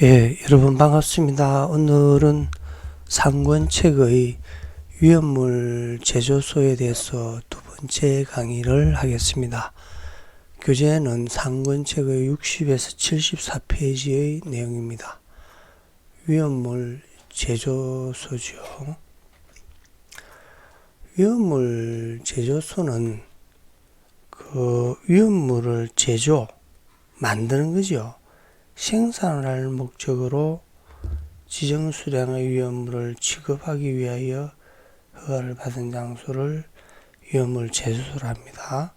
예, 여러분 반갑습니다. 오늘은 상권책의 위험물 제조소에 대해서 두 번째 강의를 하겠습니다. 교재는 상권책의 60에서 74페이지의 내용입니다. 위험물 제조소죠. 위험물 제조소는 그 위험물을 만드는 거죠. 생산을 목적으로 지정 수량의 위험물을 취급하기 위하여 허가를 받은 장소를 위험물 제조소라 합니다.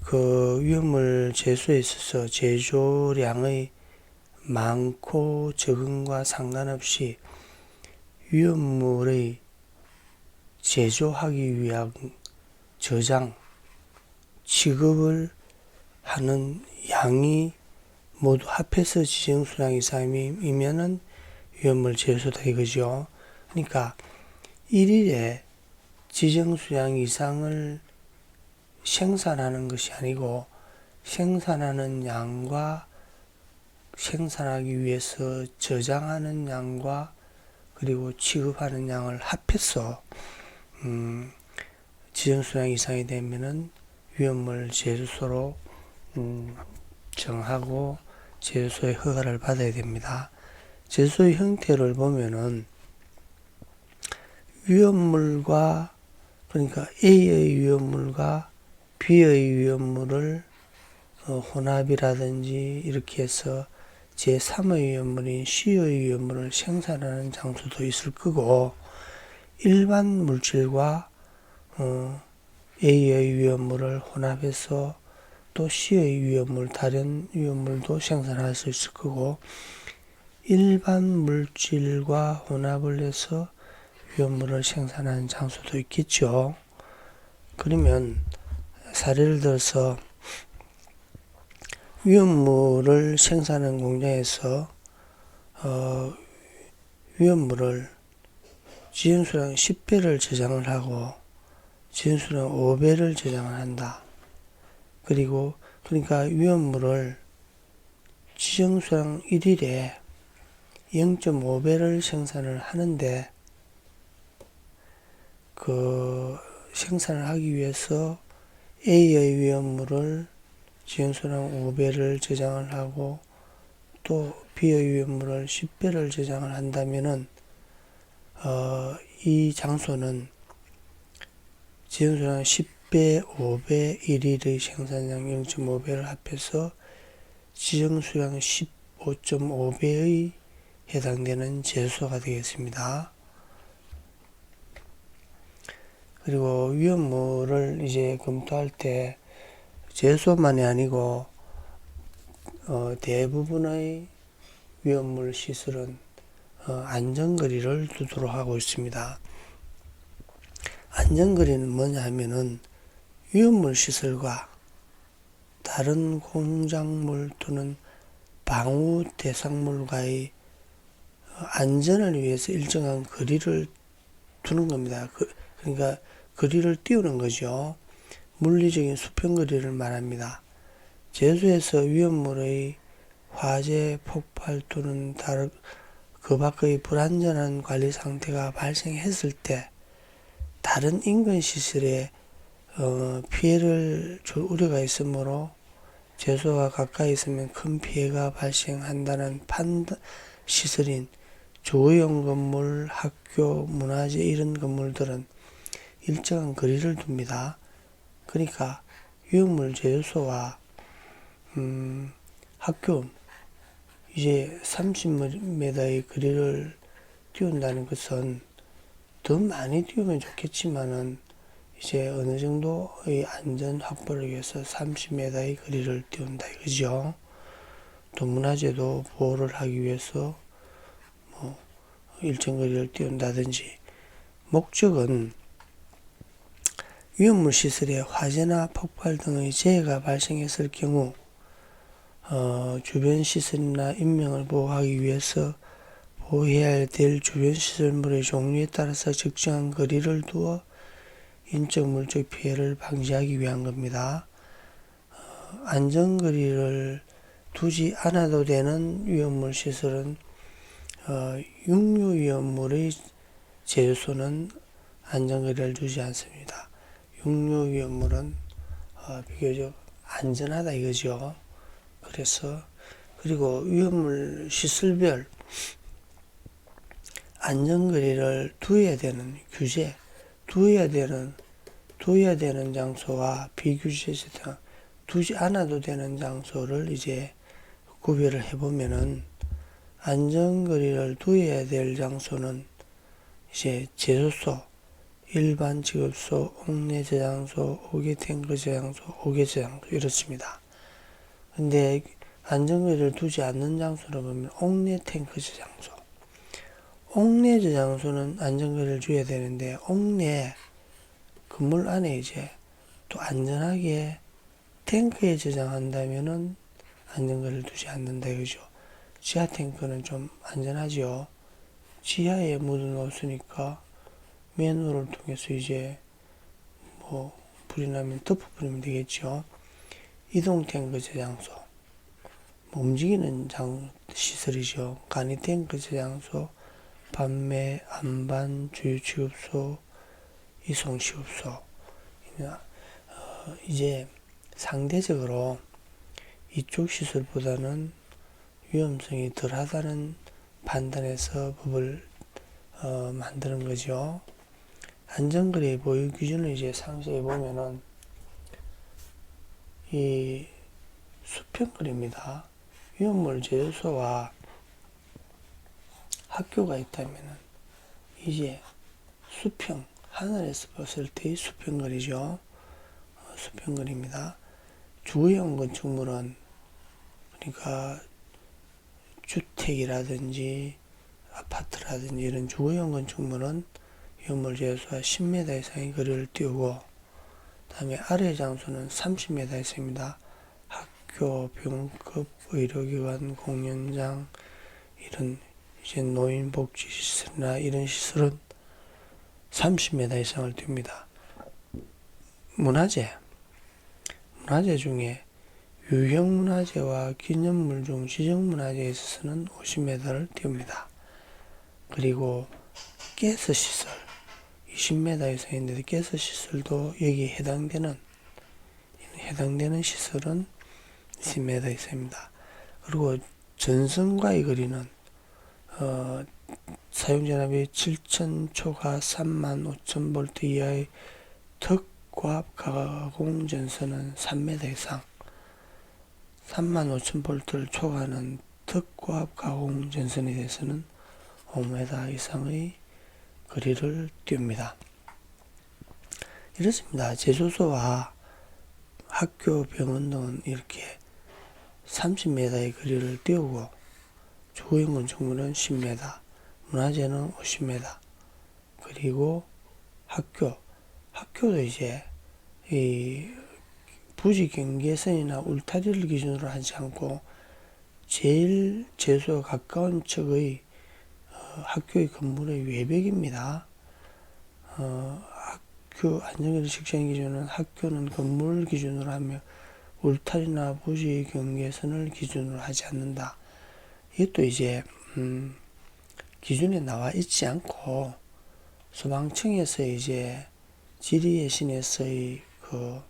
그 위험물 제조소에 있어서 제조량의 많고 적음과 상관없이 위험물의 제조하기 위한 저장, 취급을 하는 양이 모두 합해서 지정 수량 이상이면은 위험물 제조소다 이거죠. 그러니까 1일에 지정 수량 이상을 생산하는 것이 아니고 생산하는 양과 생산하기 위해서 저장하는 양과 그리고 취급하는 양을 합해서 지정 수량 이상이 되면은 위험물 제조소로 정하고 제조소의 허가를 받아야 됩니다. 제조소의 형태를 보면은 위험물과 그러니까 A의 위험물과 B의 위험물을 혼합이라든지 이렇게 해서 제3의 위험물인 C의 위험물을 생산하는 장소도 있을 거고 일반 물질과 A의 위험물을 혼합해서 또 C의 위험물, 다른 위험물도 생산할 수 있을 거고 일반 물질과 혼합을 해서 위험물을 생산하는 장소도 있겠죠. 그러면 사례를 들어서 위험물을 생산하는 공장에서 위험물을 지정수량 10배를 저장을 하고 지정수량 5배를 저장을 한다. 그리고 그러니까 위험물을 지정수량 1일에 0.5배를 생산을 하는데 그 생산을 하기 위해서 A의 위험물을 지정수량 5배를 저장을 하고 또 B의 위험물을 10배를 저장을 한다면은 이 장소는 지정수량 10배, 5배, 1일의 생산량 0.5배를 합해서 지정수량 15.5배의 해당되는 제조소가 되겠습니다. 그리고 위험물을 이제 검토할 때 제조소만이 아니고 대부분의 위험물 시설은 안전거리를 두도록 하고 있습니다. 안전거리는 뭐냐 하면은 위험물 시설과 다른 공작물 또는 방호 대상물과의 안전을 위해서 일정한 거리를 두는 겁니다. 그러니까 거리를 띄우는 거죠. 물리적인 수평거리를 말합니다. 제조소에서 위험물의 화재, 폭발 또는 그 밖의 불안전한 관리 상태가 발생했을 때 다른 인근 시설에 피해를 줄 우려가 있으므로 제조소가 가까이 있으면 큰 피해가 발생한다는 시설인 주거용 건물, 학교, 문화재 이런 건물들은 일정한 거리를 둡니다. 그러니까 위험물 제조소와 학교 이제 30m의 거리를 띄운다는 것은 더 많이 띄우면 좋겠지만은 이제 어느 정도의 안전 확보를 위해서 30m의 거리를 띄운다 이거죠. 또 문화재도 보호를 하기 위해서 일정 거리를 띄운다든지 목적은 위험물 시설에 화재나 폭발 등의 재해가 발생했을 경우 주변 시설이나 인명을 보호하기 위해서 보호해야 될 주변 시설물의 종류에 따라서 적정한 거리를 두어 인적 물적 피해를 방지하기 위한 겁니다. 안전거리를 두지 않아도 되는 위험물 시설은 육류위험물의 제조소는 안전거리를 두지 않습니다. 육류위험물은 비교적 안전하다 이거죠. 그래서 그리고 위험물 시설별 안전거리를 두어야 되는 규제, 두어야 되는 장소와 비규제장 두지 않아도 되는 장소를 이제 구별을 해보면은 안전거리를 두어야 될 장소는 이제 제조소, 일반 지급소, 옥내 저장소, 옥외 탱크 저장소, 옥외 저장소 이렇습니다. 근데 안전거리를 두지 않는 장소를 보면 옥내 탱크 저장소, 옥내 저장소는 안전거리를 줘야 되는데 옥내 건물 안에 이제 또 안전하게 탱크에 저장한다면은 안전거리를 두지 않는다 이거죠. 지하 탱크는 좀 안전하죠. 지하에 물은 없으니까 맨홀을 통해서 이제 뭐 불이 나면 덮어버리면 되겠죠. 이동 탱크 저장소, 뭐 움직이는 시설이죠. 간이 탱크 저장소, 판매, 안반, 주유 취급소, 이송 취급소. 이제 상대적으로 이쪽 시설보다는 위험성이 덜하다는 판단해서 법을 만드는 거죠. 안전거리 보유 기준을 이제 상세히 보면은 이 수평거리입니다. 위험물 제조소와 학교가 있다면은 이제 수평, 하늘에서 봤을 때의 수평거리죠. 수평거리입니다. 주거용 건축물은 그러니까 주택이라든지 아파트라든지 이런 주거용 건축물은 위험물 제조소와 10m 이상의 거리를 띄우고 다음에 아래 장소는 30m 이상입니다. 학교, 병급, 의료기관, 공연장 이런 이제 노인복지시설이나 이런 시설은 30m 이상을 띄웁니다. 문화재 중에 유형문화재와 기념물 중 지정문화재에 있어서는 50m를 띄웁니다. 그리고 가스시설 20m 이상인데 가스시설도 여기에 해당되는 시설은 20m 이상입니다. 그리고 전선과의 거리는 사용전압이 7000초가 35,000V 이하의 특고압 가공 전선은 3m 이상, 35,000V를 초과하는 특고압 가공 전선에 대해서는 5m 이상의 거리를 띄웁니다. 이렇습니다. 제조소와 학교, 병원 등은 이렇게 30m의 거리를 띄우고 주거용 건축물은 10m, 문화재는 50m, 그리고 학교도 이제 이 부지 경계선이나 울타리를 기준으로 하지 않고 제일 제소와 가까운 측의 학교의 건물의 외벽입니다. 학교 안전거리 측정 기준은 학교는 건물 기준으로 하며 울타리나 부지 경계선을 기준으로 하지 않는다. 이것도 이제 기준에 나와 있지 않고 소방청에서 이제 지리의 신에서의 그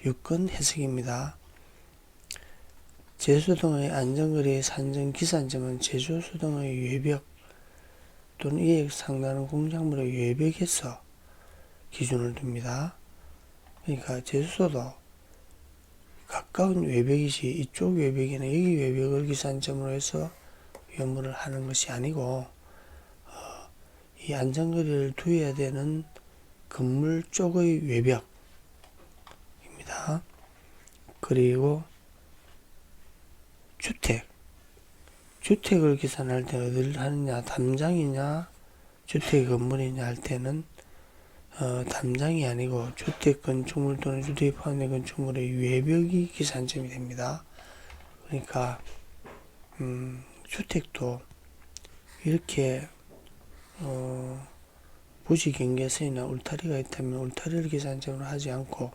유권 해석입니다. 제수 등의 안전거리 산정 기산점은 제조소 등의 외벽 또는 이에 상당한 공작물의 외벽에서 기준을 둡니다. 그러니까 제수소도 가까운 외벽이지 이쪽 외벽이나 여기 외벽을 기산점으로 해서 위험물을 하는 것이 아니고 이 안전거리를 두어야 되는 건물 쪽의 외벽입니다. 그리고 주택을 기산할 때 어디를 하느냐, 담장이냐 주택 건물이냐 할 때는 담장이 아니고 주택 건축물 또는 주택에 포함된 건축물의 외벽이 기산점이 됩니다. 그러니까 주택도 이렇게 부지 경계선이나 울타리가 있다면 울타리를 기산점으로 하지 않고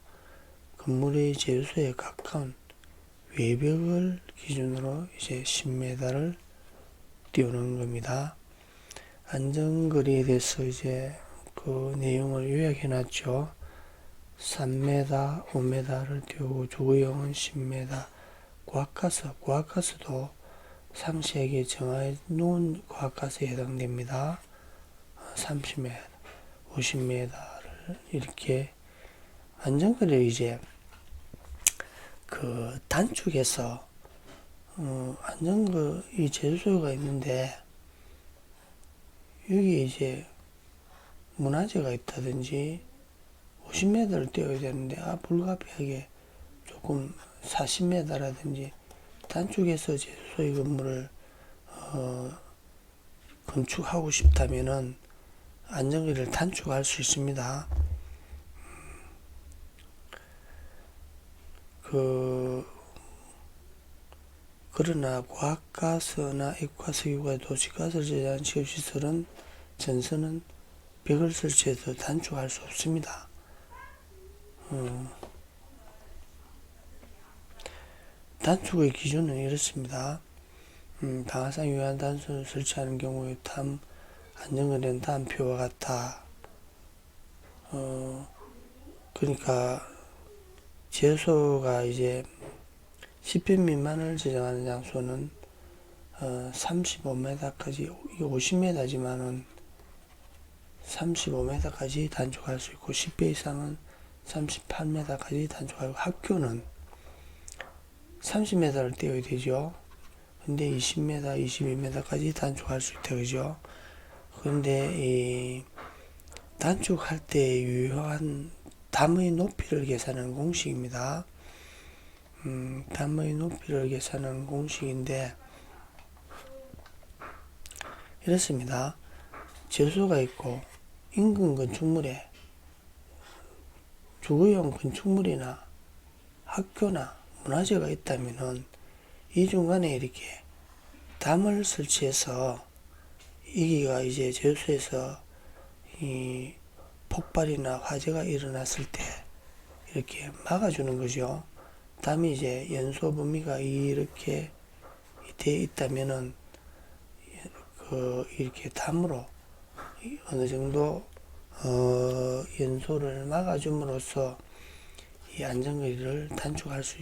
건물의 제수소에 가까운 외벽을 기준으로 이제 10m를 띄우는 겁니다. 안전거리에 대해서 이제 그 내용을 요약해 놨죠. 3m, 5m를 띄우고 주거용은 10m. 고압가스도 상세하게 정해 놓은 고압가스에 해당됩니다. 30m, 50m를 이렇게 안전거리를 이제 그 단축해서 이 제소가 있는데 여기 이제 문화재가 있다든지 50m를 띄워야 되는데 불가피하게 조금 40m라든지 단축해서 제소의 건물을 건축하고 싶다면은 안전거리를 단축할 수 있습니다. 그러나 고압가스나 액화석유가 도시가스를 제조하는 취업시설은 전선은 벽을 설치해서 단축할 수 없습니다. 단축의 기준은 이렇습니다. 방화상 유한 단선을 설치하는 경우에 안전거리는 다음 표와 같다. 그러니까 제소가 이제 10평 미만을 제정하는 장소는 35m까지 50m지만은 35m까지 단축할 수 있고 10배 이상은 38m까지 단축하고 학교는 30m를 띄워야 되죠. 근데 20m, 22m까지 단축할 수 있다 그죠. 그런데 이 단축할 때 유효한 담의 높이를 계산하는 공식입니다. 담의 높이를 계산하는 공식인데 이렇습니다. 제소가 있고 인근 건축물에 주거용 건축물이나 학교나 문화재가 있다면은 이 중간에 이렇게 담을 설치해서 여기가 이제 제소에서 이 폭발이나 화재가 일어났을 때 이렇게 막아주는 거죠. 담이 이제 연소 범위가 이렇게 되어 있다면은 이렇게 담으로 어느 정도 연소를 막아줌으로써 이 안전거리를 단축할 수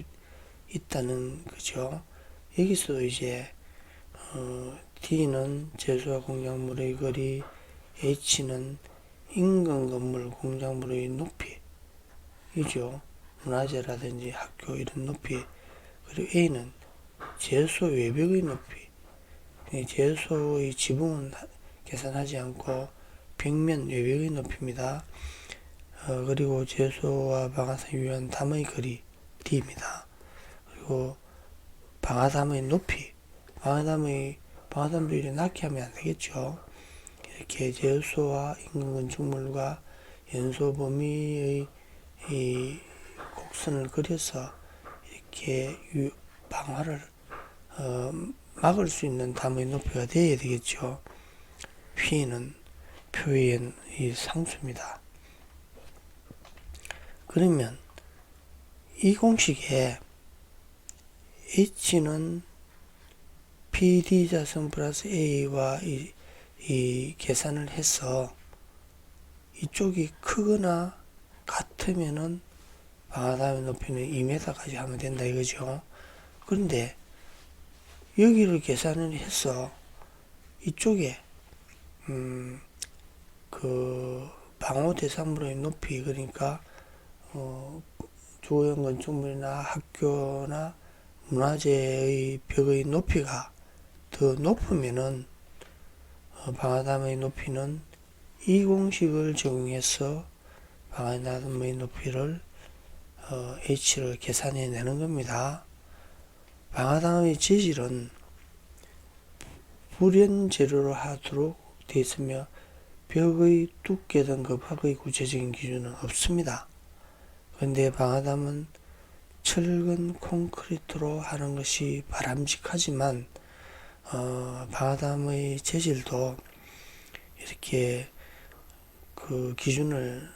있다는 거죠. 여기서 이제 D는 제소와 공작물의 거리, H는 인근 건물 공작물의 높이이죠. 문화재라든지 학교 이런 높이. 그리고 A는 제소 외벽의 높이. 제소의 지붕은 계산하지 않고 벽면 외벽의 높이입니다. 그리고 제소와 방화상 유한 담의 거리 D입니다. 그리고 방화담의 높이. 방화담도 이렇게 낮게 하면 안 되겠죠. 이렇게 제소와 인근 건축물과 연소 범위의 이 곡선을 그려서 이렇게 방화를 막을 수 있는 담의 높이가 되어야 되겠죠. P는 표의 상수입니다. 그러면 이 공식에 H는 PD자승 플러스 A와 이 계산을 해서 이쪽이 크거나 같으면은 방화담의 높이는 2m까지 하면 된다 이거죠. 그런데 여기를 계산을 해서 이쪽에 그 방호 대상물의 높이 그러니까 주거용 건축물이나 학교나 문화재의 벽의 높이가 더 높으면은 방화담의 높이는 이 공식을 적용해서 방화담의 높이를 H를 계산해 내는 겁니다. 방화담의 재질은 불연 재료로 하도록 되어 있으며 벽의 두께 등 급학의 구체적인 기준은 없습니다. 그런데 방화담은 철근 콘크리트로 하는 것이 바람직하지만 방화담의 재질도 이렇게 그 기준을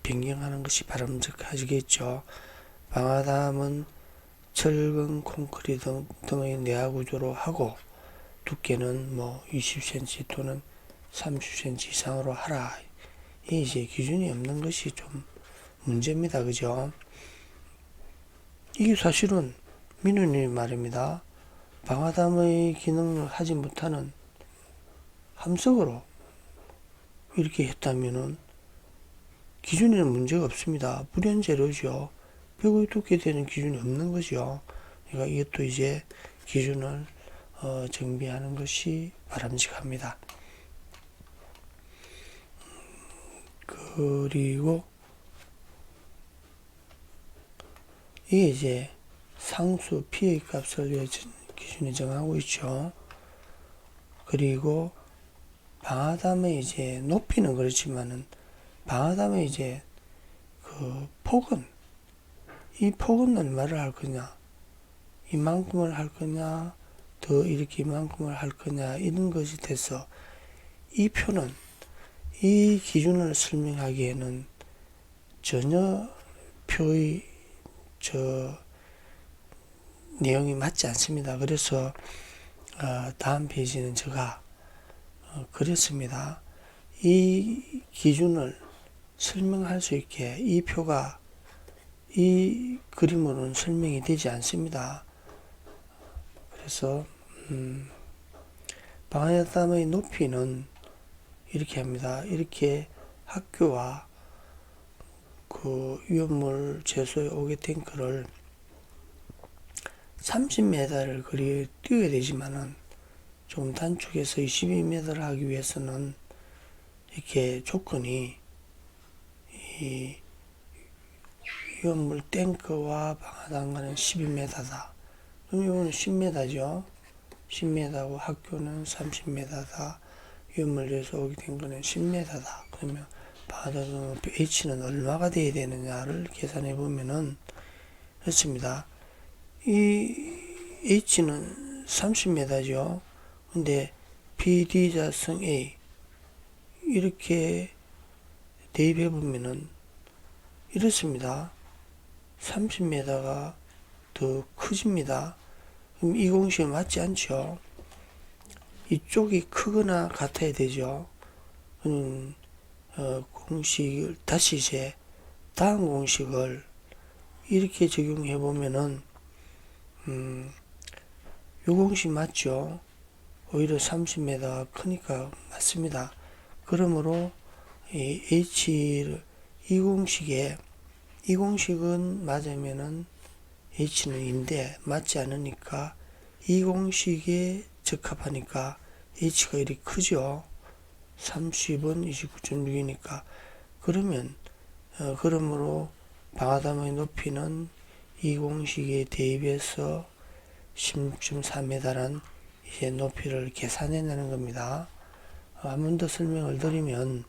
변경하는 것이 바람직하겠죠. 방화담은 철근, 콘크리트 등의 내화 구조로 하고 두께는 뭐 20cm 또는 30cm 이상으로 하라. 이 이제 기준이 없는 것이 좀 문제입니다. 그죠? 이게 사실은 민원이 말입니다. 방화담의 기능을 하지 못하는 함석으로 이렇게 했다면은 기준에는 문제가 없습니다. 불연 재료죠. 벽의 두께 되는 기준이 없는 거죠. 그러니까 이것도 이제 기준을 정비하는 것이 바람직합니다. 그리고 이게 이제 상수 P의 값을 기준에 정하고 있죠. 그리고 방화담의 이제 높이는 그렇지만은 방화담의 이제 그 폭은, 이 폭은 얼마를 할 거냐, 이만큼을 할 거냐, 더 이렇게 이만큼을 할 거냐, 이런 것이 돼서 이 표는 이 기준을 설명하기에는 전혀 표의 내용이 맞지 않습니다. 그래서 다음 페이지는 제가 그렸습니다. 이 기준을 설명할 수 있게 이 표가 이 그림으로는 설명이 되지 않습니다. 그래서 방화담의 높이는 이렇게 합니다. 이렇게 학교와 그 위험물 제소의 오개 탱크를 30m를 뛰어야 되지만은 좀 단축해서 22m를 하기 위해서는 이렇게 조건이 이 위험물 탱크와 방화담과는 12m다. 그럼 이거는 10m죠. 10m고 학교는 30m다. 위험물 제소 오개 탱크는 10m다. 그러면 방화담 높이 H는 얼마가 돼야 되느냐를 계산해 보면은 그렇습니다. 이 H는 30m죠. 근데 BD자성 A 이렇게 대입해 보면은 이렇습니다. 30m가 더 커집니다. 그럼 이 공식은 맞지 않죠. 이쪽이 크거나 같아야 되죠. 공식을 다시 이제 다음 공식을 이렇게 적용해 보면은 이 공식 맞죠? 오히려 30m가 크니까 맞습니다. 그러므로 이 H를 이 공식은 맞으면은 H는 인데 맞지 않으니까 이 공식에 적합하니까 H가 이리 크죠. 30은 29.6이니까 그러면 그러므로 방화담의 높이는 이 공식에 대입해서 16.4m란 이제 높이를 계산해내는 겁니다. 한 번 더 설명을 드리면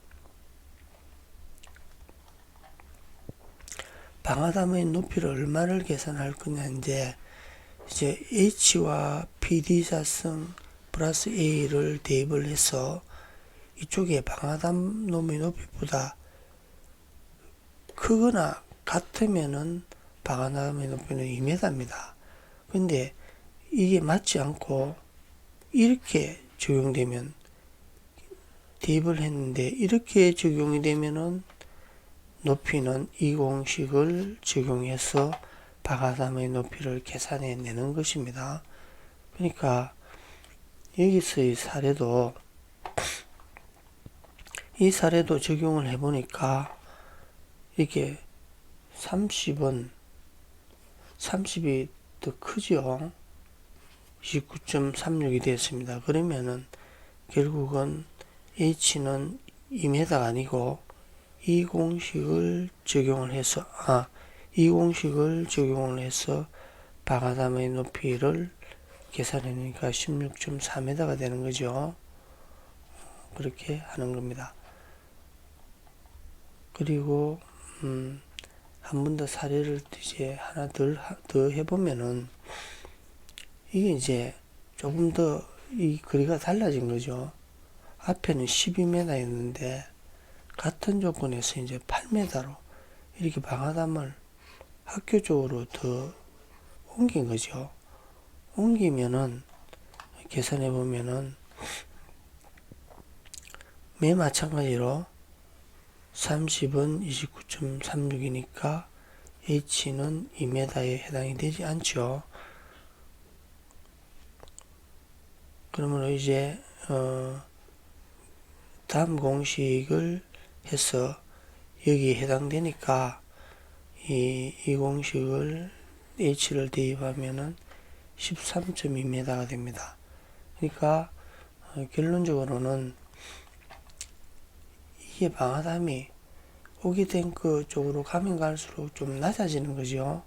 방화담의 높이를 얼마를 계산할 거냐 이제 H와 PD사성 플러스 A를 대입을 해서 이쪽에 방화담 놈의 높이보다 크거나 같으면은 방화담의 높이는 2m입니다. 근데 이게 맞지 않고 이렇게 적용되면 대입을 했는데 이렇게 적용이 되면은 높이는 이 공식을 적용해서 방화담의 높이를 계산해 내는 것입니다. 그러니까 여기서의 사례도 이 사례도 적용을 해 보니까 이게 30이 더 크죠. 29.36이 되었습니다. 그러면은 결국은 H는 2m가 아니고 이 공식을 적용을 해서 방화담의 높이를 계산하니까 16.4m가 되는 거죠. 그렇게 하는 겁니다. 그리고 한 번 더 사례를 이제 하나 더 해보면은 이게 이제 조금 더 이 거리가 달라진 거죠. 앞에는 12m였는데 같은 조건에서 이제 8m로 이렇게 방화담을 학교 쪽으로 더 옮긴 거죠. 옮기면은 계산해 보면은 매 마찬가지로 30은 29.36이니까 H는 2m에 해당이 되지 않죠. 그러면 이제 다음 공식을 해서 여기에 해당되니까 이 공식을 H를 대입하면은 13.2m가 됩니다. 그러니까 결론적으로는 이게 방아담이 오기탱크 쪽으로 가면 갈수록 좀 낮아지는 거죠.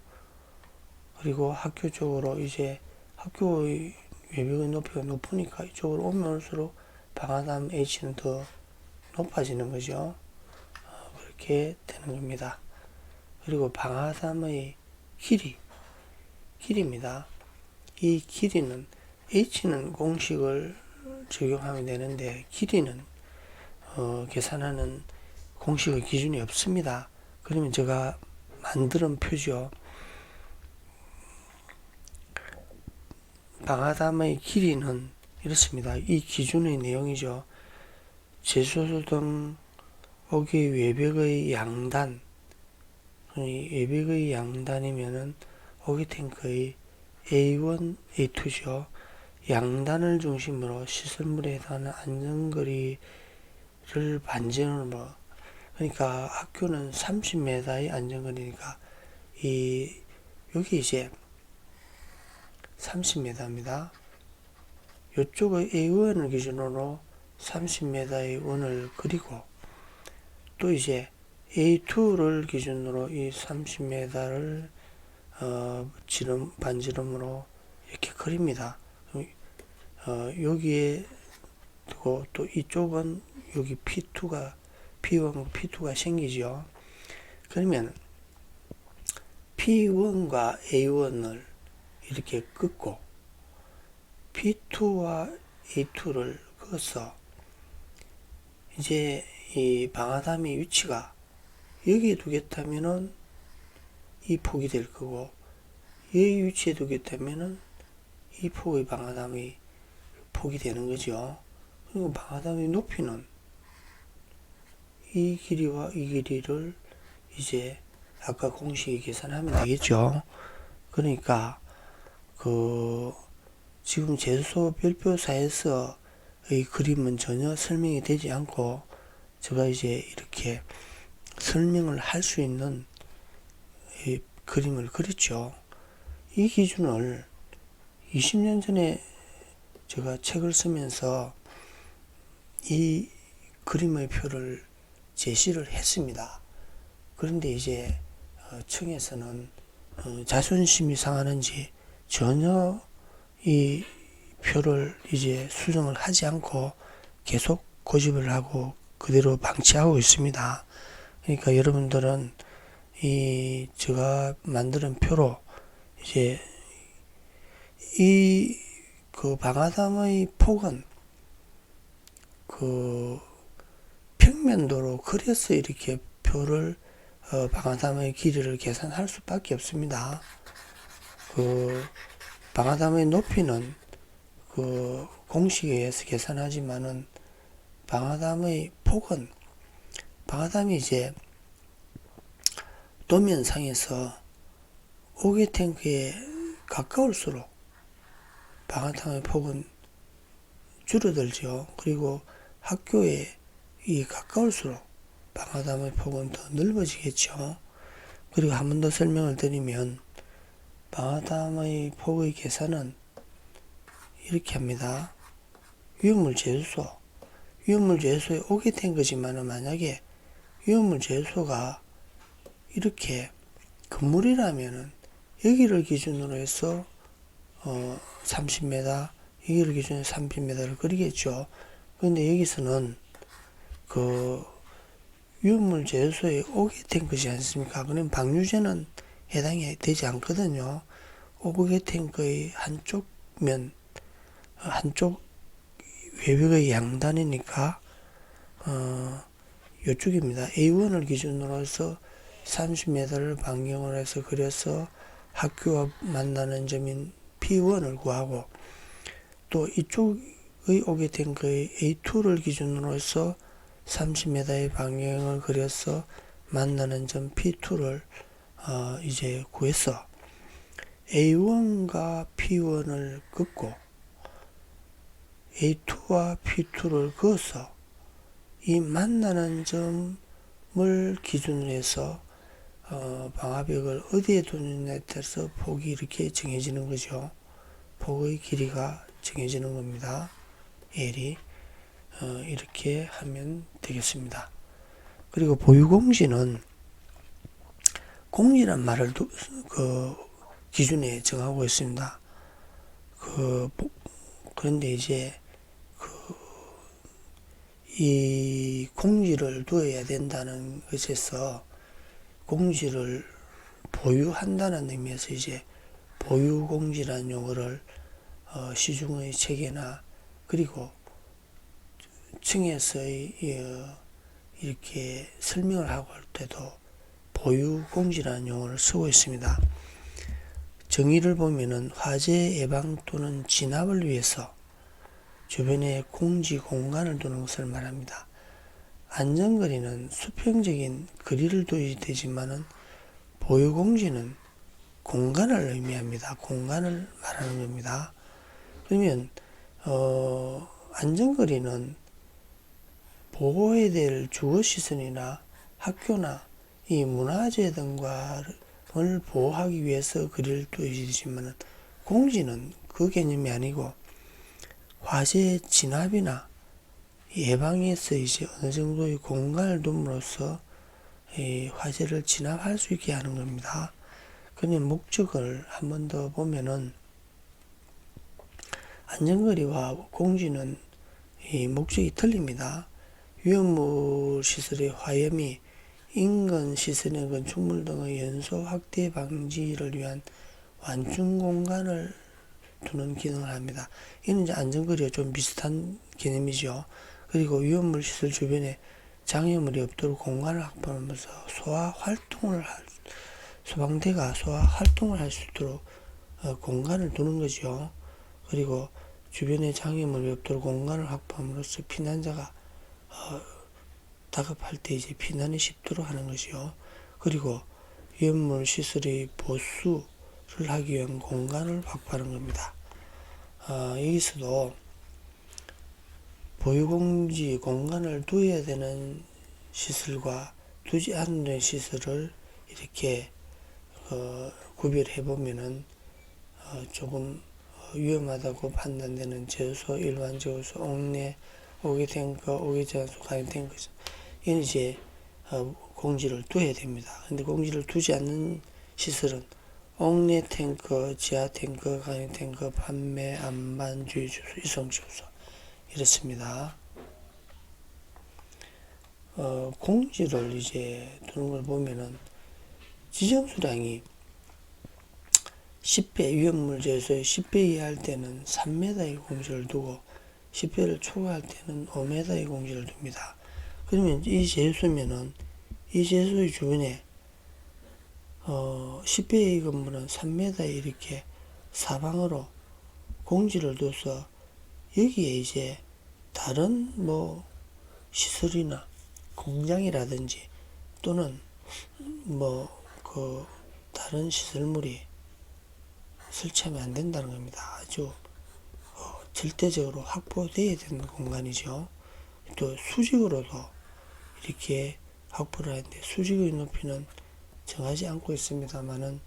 그리고 학교 쪽으로 이제 학교의 외벽의 높이가 높으니까 이쪽으로 오면 올수록 방아담 H는 더 높아지는 거죠. 그렇게 되는 겁니다. 그리고 방아담의 길이입니다. 이 길이는 H는 공식을 적용하면 되는데 길이는 계산하는 공식의 기준이 없습니다. 그러면 제가 만드는 표죠. 방아담의 길이는 이렇습니다. 이 기준의 내용이죠. 제소수 등 어귀 외벽의 양단, 외벽의 양단이면은 어귀 탱크의 A1, A2죠. 양단을 중심으로 시설물에 해당하는 안전거리를 반전으로, 그러니까 학교는 30m의 안전거리니까 여기 이제 30m입니다. 이쪽의 A1을 기준으로 30m의 원을 그리고 또 이제 A2를 기준으로 이 30m를 반지름으로 이렇게 그립니다. 여기에 두고 또 이쪽은 여기 P1, P2가 생기죠. 그러면 P1과 A1을 이렇게 긋고 P2와 A2를 그어서 이제 이 방아담의 위치가 여기에 두겠다면은 이 폭이 될 거고 여기 위치에 두겠다면은 이 폭의 방아담의 폭이 되는 거죠. 그리고 방아담의 높이는 이 길이와 이 길이를 이제 아까 공식에 계산하면 되겠죠. 그러니까 지금 제소 별표사에서의 그림은 전혀 설명이 되지 않고 제가 이제 이렇게 설명을 할 수 있는 이 그림을 그렸죠. 이 기준을 20년 전에 제가 책을 쓰면서 이 그림의 표를 제시를 했습니다. 그런데 이제 청에서는 자존심이 상하는지 전혀 이 표를 이제 수정을 하지 않고 계속 고집을 하고 그대로 방치하고 있습니다. 그러니까 여러분들은 제가 만드는 표로 이제 그 방아담의 폭은 그 평면도로 그려서 이렇게 표를 방아담의 길이를 계산할 수밖에 없습니다. 그 방아담의 높이는 그 공식에 의해서 계산하지만은 방아담의 폭은 방아담이 이제 도면상에서 오기탱크에 가까울수록 방아담의 폭은 줄어들죠. 그리고 학교에 가까울수록 방아담의 폭은 더 넓어지겠죠. 그리고 한 번 더 설명을 드리면 방아담의 폭의 계산은 이렇게 합니다. 위험물 제수소에 오기탱크지만은 만약에 위험물 제수소가 이렇게 건물이라면은 여기를 기준으로 해서 30m, 여기를 기준으로 30m를 그리겠죠. 그런데 여기서는 그 유물 제수소에 오기탱크지 않습니까? 그럼 방류제는 해당이 되지 않거든요. 오기탱크의 한쪽 외벽의 양단이니까 이쪽입니다. A1을 기준으로 해서 30m를 반경을 해서 그려서 학교와 만나는 점인 P1을 구하고 또 이쪽의 오게 된 거의 A2를 기준으로서 30m의 방향을 그려서 만나는 점 P2를 이제 구해서 A1과 P1을 긋고 A2와 P2를 그어서 이 만나는 점을 기준으로 해서 방화벽을 어디에 두느냐에 따라서 폭이 이렇게 정해지는 거죠. 폭의 길이가 정해지는 겁니다. L이 이렇게 하면 되겠습니다. 그리고 보유공지는 공지란 말을 기준에 정하고 있습니다. 그런데 이제 이 공지를 두어야 된다는 것에서 공지를 보유한다는 의미에서 이제 보유공지라는 용어를 시중의 책에나 그리고 층에서의 이렇게 설명을 하고 할 때도 보유공지라는 용어를 쓰고 있습니다. 정의를 보면은 화재 예방 또는 진압을 위해서 주변에 공지 공간을 두는 것을 말합니다. 안전거리는 수평적인 거리를 둬야 되지만은 보유공지는 공간을 의미합니다. 공간을 말하는 겁니다. 그러면 안전거리는 보호해야 될 주거시설이나 학교나 이 문화재 등을 보호하기 위해서 거리를 둬야 되지만 공지는 그 개념이 아니고 화재 진압이나 예방에서 이제 어느 정도의 공간을 둠으로써 이 화재를 진압할 수 있게 하는 겁니다. 그러면 목적을 한 번 더 보면은 안전거리와 공지는 이 목적이 틀립니다. 위험물 시설의 화염이 인근 시설의 건축물 등의 연소 확대 방지를 위한 완충 공간을 두는 기능을 합니다. 이는 이제 안전거리와 좀 비슷한 개념이죠. 그리고 위험물 시설 주변에 장애물이 없도록 공간을 확보하면서 소방대가 소화 활동을 할 수 있도록 공간을 두는 거죠. 그리고 주변에 장애물이 없도록 공간을 확보함으로써 피난자가 다급할 때 이제 피난이 쉽도록 하는 것이요. 그리고 위험물 시설의 보수를 하기 위한 공간을 확보하는 겁니다. 여기서도 보유공지 공간을 두어야 되는 시설과 두지 않는 시설을 이렇게 구별해 보면은 조금 위험하다고 판단되는 제소, 일반 제소, 옥내, 오게 탱크, 오게 제한소, 간이 탱크 이는 이제 공지를 둬야 됩니다. 근데 공지를 두지 않는 시설은 옥내 탱크, 지하 탱크, 간이 탱크, 판매, 안반, 주의 주소, 이송 주소 이렇습니다. 공지를 이제 두는 걸 보면은 지정 수량이 10배 위험물 제소에 10배 이하할 때는 3m의 공지를 두고 10배를 초과할 때는 5m의 공지를 둡니다. 그러면 이 제수면은 이 제수의 주변에 10배의 건물은 3m에 이렇게 사방으로 공지를 둬서 여기에 이제 다른 뭐 시설이나 공장이라든지 또는 다른 시설물이 설치하면 안 된다는 겁니다. 아주 절대적으로 확보되어야 되는 공간이죠. 또 수직으로도 이렇게 확보를 하는데 수직의 높이는 정하지 않고 있습니다만은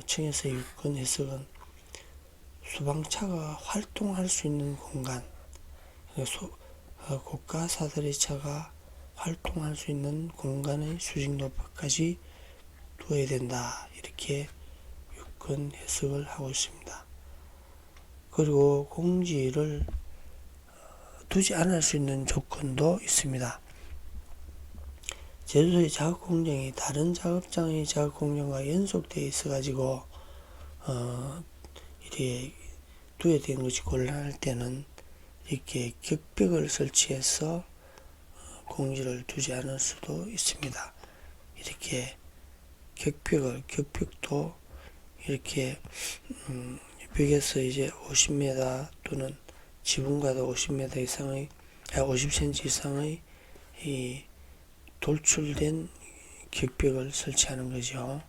층에서 유권 해석은 소방차가 활동할 수 있는 공간, 고가 사다리 차가 활동할 수 있는 공간의 수직 높이까지 두어야 된다. 이렇게 유권 해석을 하고 있습니다. 그리고 공지를 두지 않을 수 있는 조건도 있습니다. 제주도의 작업공정이 다른 작업장의 작업공정과 연속되어 있어가지고 이렇게 두어야 되는 것이 곤란할 때는 이렇게 격벽을 설치해서 공지를 두지 않을 수도 있습니다. 이렇게 격벽도 이렇게 벽에서 이제 50m 또는 지붕과도 50m 이상의 50cm 이상의 이 돌출된 격벽을 설치하는 거죠.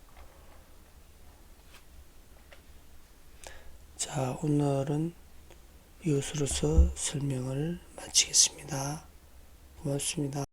자, 오늘은 이것으로서 설명을 마치겠습니다. 고맙습니다.